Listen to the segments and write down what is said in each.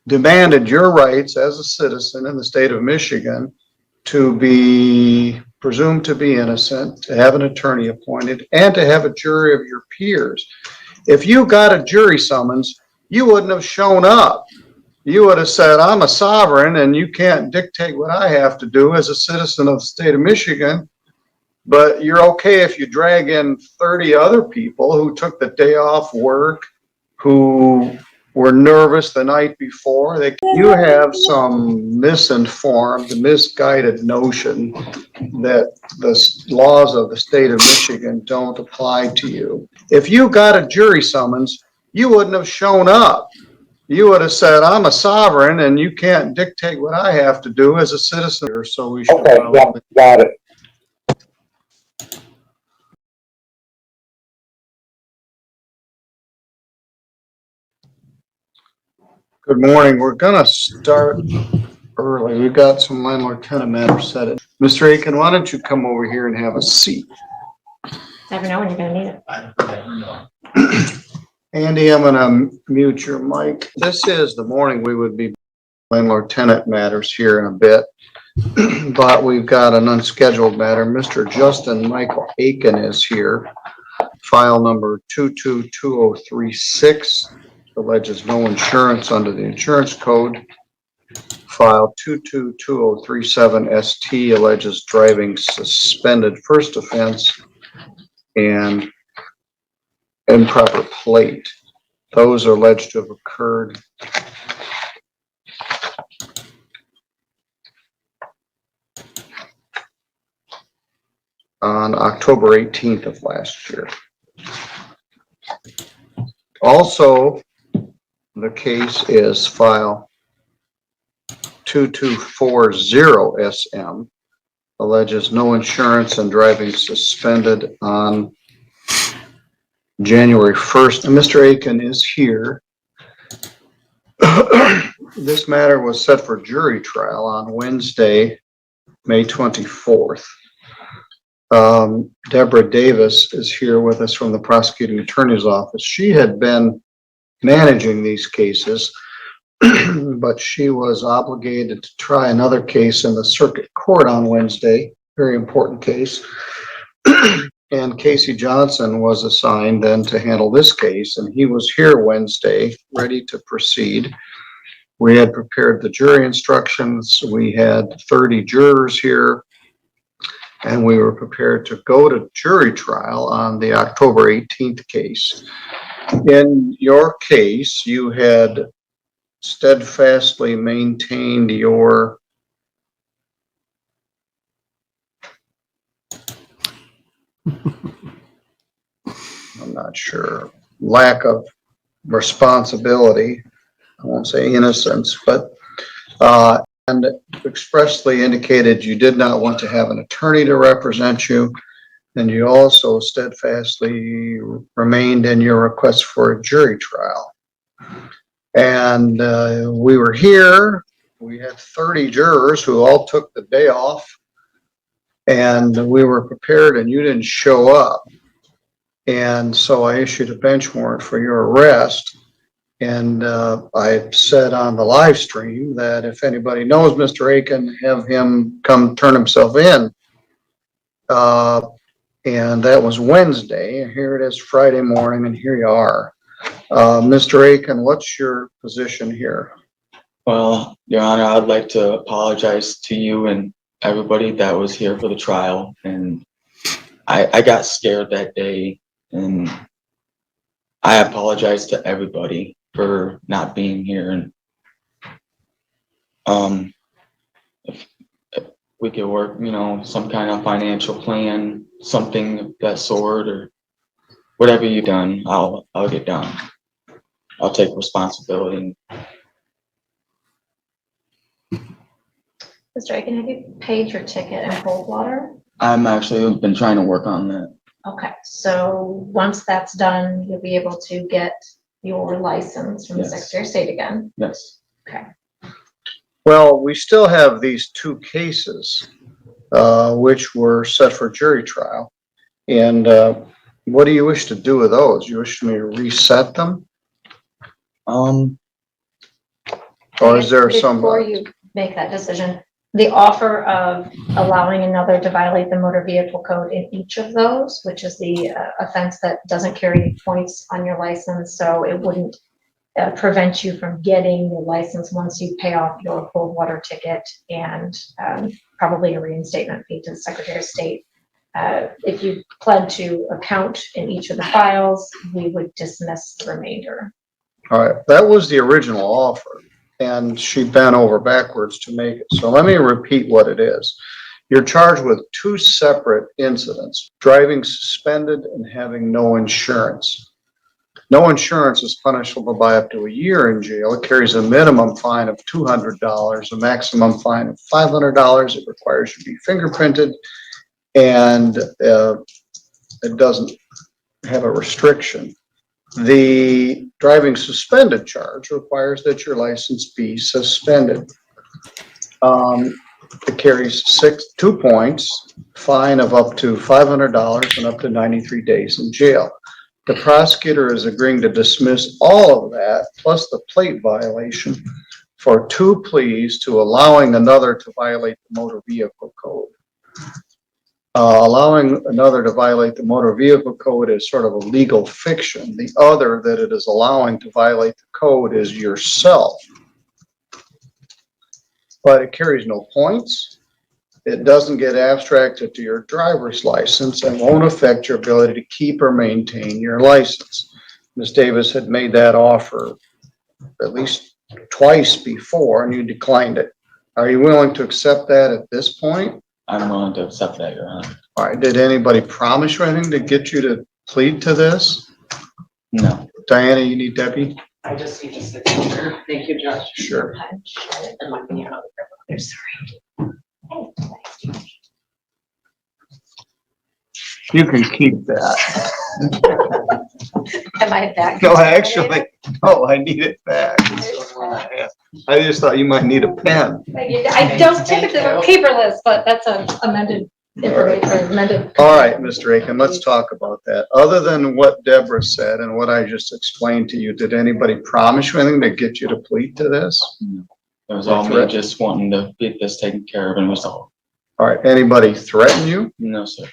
demanded your rights as a citizen in the state of Michigan to be presumed to be innocent, to have an attorney appointed, and to have a jury of your peers. If you got a jury summons, you wouldn't have shown up. You would have said, I'm a sovereign and you can't dictate what I have to do as a citizen of the state of Michigan. But you're okay if you drag in 30 other people who took the day off work, who were nervous the night before. You have some misinformed, misguided notion that the laws of the state of Michigan don't apply to you. If you got a jury summons, you wouldn't have shown up. You would have said, I'm a sovereign and you can't dictate what I have to do as a citizen. So we should Okay, yeah, got it. Good morning. We're going to start early. We've got some landlord-tenant matters set in. Mr. Aiken, why don't you come over here and have a seat? Never know when you're going to need it. I never know. Andy, I'm going to mute your mic. This is the morning we would be landlord-tenant matters here in a bit, but we've got an unscheduled matter. Mr. Justin Michael Aiken is here. File number 222036 alleges no insurance under the insurance code. File 222037 ST alleges driving suspended first offense and improper plate. Those are alleged to have occurred on October 18th of last year. Also, the case is file 2240 SM, alleges no insurance and driving suspended on January 1st. And Mr. Aiken is here. This matter was set for jury trial on Wednesday, May 24th. Deborah Davis is here with us from the prosecuting attorney's office. She had been managing these cases, but she was obligated to try another case in the circuit court on Wednesday, very important case. And Casey Johnson was assigned then to handle this case, and he was here Wednesday, ready to proceed. We had prepared the jury instructions. We had 30 jurors here, and we were prepared to go to jury trial on the October 18th case. In your case, you had steadfastly maintained your I'm not sure, lack of responsibility. I won't say innocence, but and expressly indicated you did not want to have an attorney to represent you. And you also steadfastly remained in your request for a jury trial. And we were here. We had 30 jurors who all took the day off. And we were prepared and you didn't show up. And so I issued a bench warrant for your arrest. And I said on the live stream that if anybody knows Mr. Aiken, have him come turn himself in. And that was Wednesday. And here it is Friday morning, and here you are. Mr. Aiken, what's your position here? Well, Your Honor, I'd like to apologize to you and everybody that was here for the trial. And I got scared that day, and I apologize to everybody for not being here. And if we could work, some kind of financial plan, something of that sort, or whatever you've done, I'll get done. I'll take responsibility. Mr. Aiken, have you paid your ticket in cold water? I'm actually been trying to work on that. Okay, so once that's done, you'll be able to get your license from the Secretary of State again. Yes. Okay. Well, we still have these two cases, which were set for jury trial. And what do you wish to do with those? You wish me to reset them? Or is there some? Before you make that decision, the offer of allowing another to violate the motor vehicle code in each of those, which is the offense that doesn't carry points on your license, so it wouldn't prevent you from getting your license once you pay off your cold water ticket and probably a reinstatement fee to the Secretary of State. If you pled to a count in each of the files, we would dismiss the remainder. All right, that was the original offer, and she bent over backwards to make it. So let me repeat what it is. You're charged with two separate incidents: driving suspended and having no insurance. No insurance is punishable by up to a year in jail. It carries a minimum fine of $200, a maximum fine of $500. It requires you to be fingerprinted, and it doesn't have a restriction. The driving suspended charge requires that your license be suspended. It carries 2 points, fine of up to $500 and up to 93 days in jail. The prosecutor is agreeing to dismiss all of that, plus the plate violation, for 2 pleas to allowing another to violate the motor vehicle code. Allowing another to violate the motor vehicle code is sort of a legal fiction. The other that it is allowing to violate the code is yourself. But it carries no points. It doesn't get abstracted to your driver's license and won't affect your ability to keep or maintain your license. Ms. Davis had made that offer at least twice before, and you declined it. Are you willing to accept that at this point? I'm willing to accept that, Your Honor. All right, did anybody promise you anything to get you to plead to this? No. Diana, you need Debbie? I just need a signature. Thank you, Judge. Sure. And let me know. I'm sorry. You can keep that. Am I back? No, actually, no, I need it back. I just thought you might need a pen. I don't typically work paperless, but that's an amended information or amended. All right, Mr. Aiken, let's talk about that. Other than what Deborah said and what I just explained to you, did anybody promise you anything to get you to plead to this? It was all me just wanting to get this taken care of, and it was all. All right, anybody threaten you? No, sir.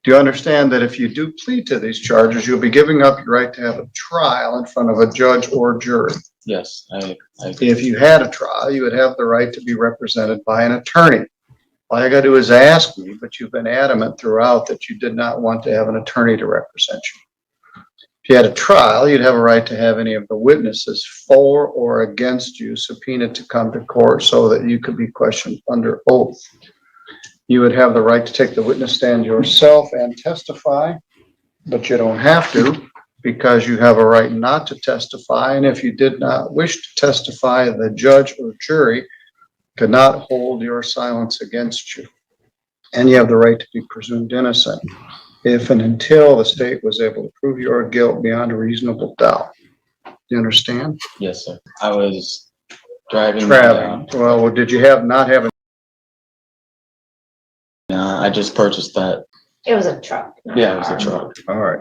Do you understand that if you do plead to these charges, you'll be giving up your right to have a trial in front of a judge or jury? Yes, I If you had a trial, you would have the right to be represented by an attorney. All you gotta do is ask me, but you've been adamant throughout that you did not want to have an attorney to represent you. If you had a trial, you'd have a right to have any of the witnesses for or against you subpoenaed to come to court so that you could be questioned under oath. You would have the right to take the witness stand yourself and testify, but you don't have to because you have a right not to testify. And if you did not wish to testify, the judge or jury could not hold your silence against you. And you have the right to be presumed innocent if and until the state was able to prove your guilt beyond a reasonable doubt. Do you understand? yes, sir. I was driving. Traveling. Well, did you not have a I just purchased that. It was a truck. Yeah, it was a truck. All right.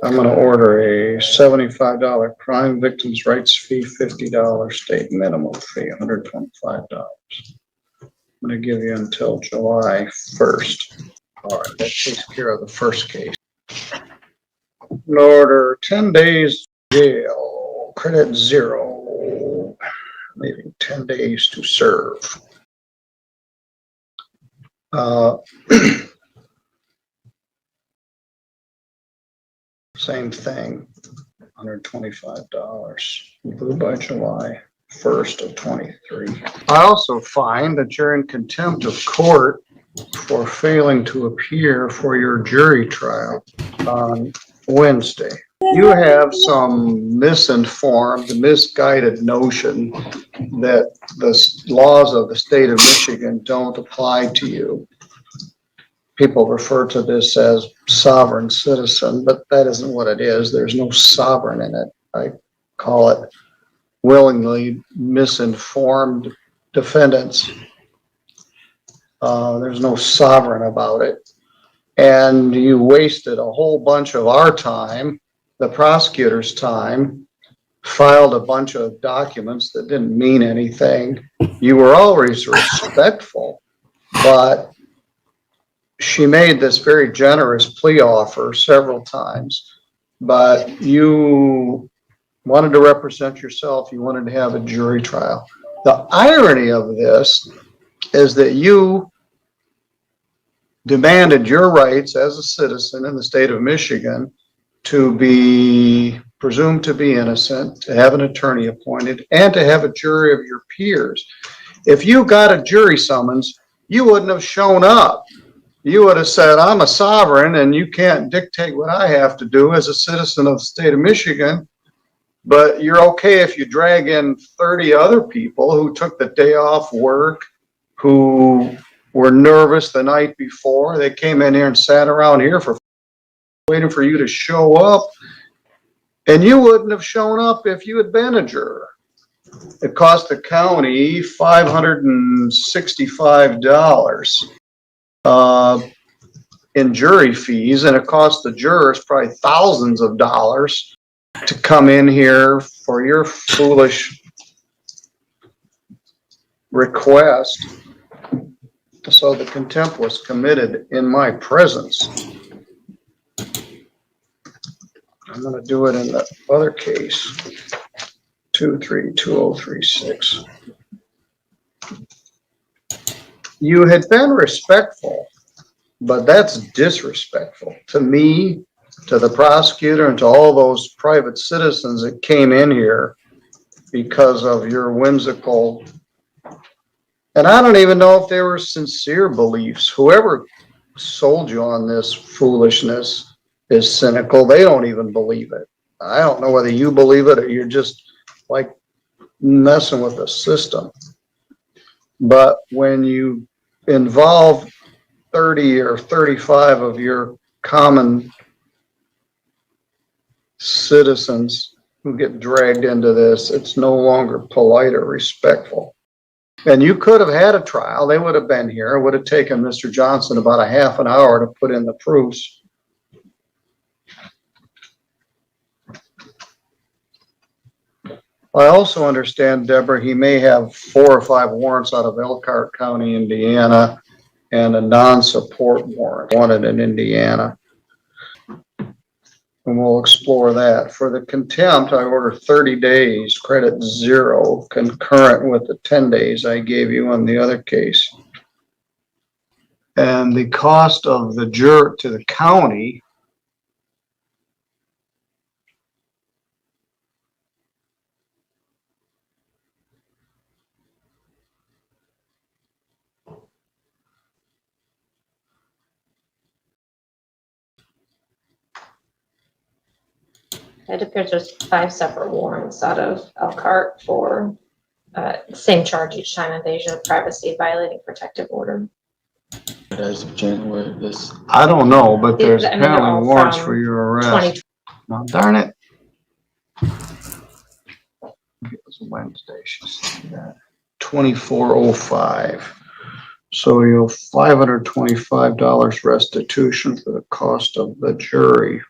I'm gonna order a $75 crime victims' rights fee, $50 state minimum fee, $125. I'm gonna give you until July 1st. All right, that takes care of the first case. An order 10 days jail, credit 0, leaving 10 days to serve. Same thing, $125, due by July 1st of 23. I also find that you're in contempt of court for failing to appear for your jury trial on Wednesday. You have some misinformed, misguided notion that the laws of the state of Michigan don't apply to you. People refer to this as sovereign citizen, but that isn't what it is. There's no sovereign in it. I call it willingly misinformed defendants. There's no sovereign about it. And you wasted a whole bunch of our time, the prosecutor's time, filed a bunch of documents that didn't mean anything. You were always respectful, but she made this very generous plea offer several times, but you wanted to represent yourself. You wanted to have a jury trial. The irony of this is that you demanded your rights as a citizen in the state of Michigan to be presumed to be innocent, to have an attorney appointed, and to have a jury of your peers. If you got a jury summons, you wouldn't have shown up. You would have said, I'm a sovereign and you can't dictate what I have to do as a citizen of the state of Michigan, but you're okay if you drag in 30 other people who took the day off work, who were nervous the night before. They came in here and sat around here for waiting for you to show up. And you wouldn't have shown up if you had been a juror. It cost the county $565 in jury fees, and it cost the jurors probably thousands of dollars to come in here for your foolish request. So the contempt was committed in my presence. I'm going to do it in the other case, 232036. You had been respectful, but that's disrespectful to me, to the prosecutor, and to all those private citizens that came in here because of your whimsical, and I don't even know if they were sincere beliefs. Whoever sold you on this foolishness is cynical. They don't even believe it. I don't know whether you believe it or you're just like messing with the system. But when you involve 30 or 35 of your common citizens who get dragged into this, it's no longer polite or respectful. And you could have had a trial. They would have been here. It would have taken Mr. Johnson about a half an hour to put in the proofs. I also understand, Deborah, he may have 4 or 5 warrants out of Elkhart County, Indiana, and a non-support warrant wanted in Indiana. And we'll explore that. For the contempt, I order 30 days, credit 0, concurrent with the 10 days I gave you on the other case. And the cost of the juror to the county It appears there's 5 separate warrants out of Elkhart for same charge each time: invasion of privacy, violating protective order. As of January, this. I don't know, but there's I mean, they're all apparently warrants from for your 20. arrest. Now, darn it. It was Wednesday, she said that. 2405. So you'll $525 restitution for the cost of the jury.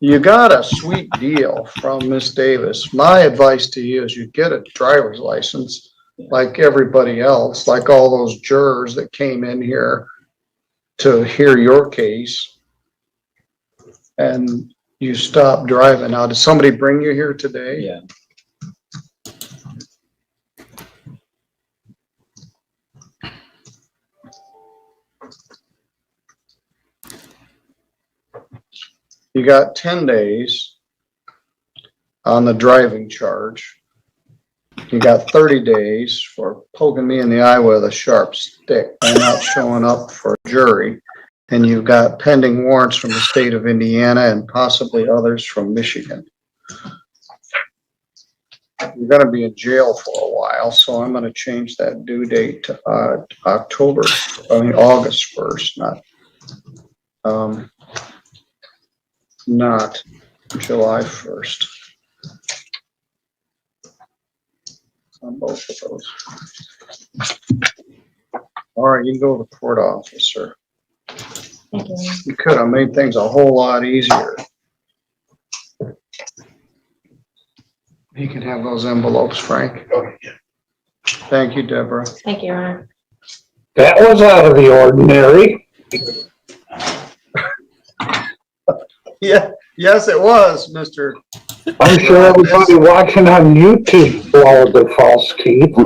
You got a sweet deal from Miss Davis. My advice to you is you get a driver's license like everybody else, like all those jurors that came in here to hear your case, and you stop driving. Now, did somebody bring you here today? Yeah. You got 10 days on the driving charge. You got 30 days for poking me in the eye with a sharp stick by not showing up for a jury. And you've got pending warrants from the state of Indiana and possibly others from Michigan. You're going to be in jail for a while, so I'm going to change that due date to August 1st, not July 1st. On both of those. All right, you can go to the court office, sir. Thank you. You could have made things a whole lot easier. You can have those envelopes, Frank. Thank you, Deborah. Thank you, Your Honor. That was out of the ordinary. Yeah, yes, it was, Mr. I'm sure everybody watching on YouTube swallowed their false teeth.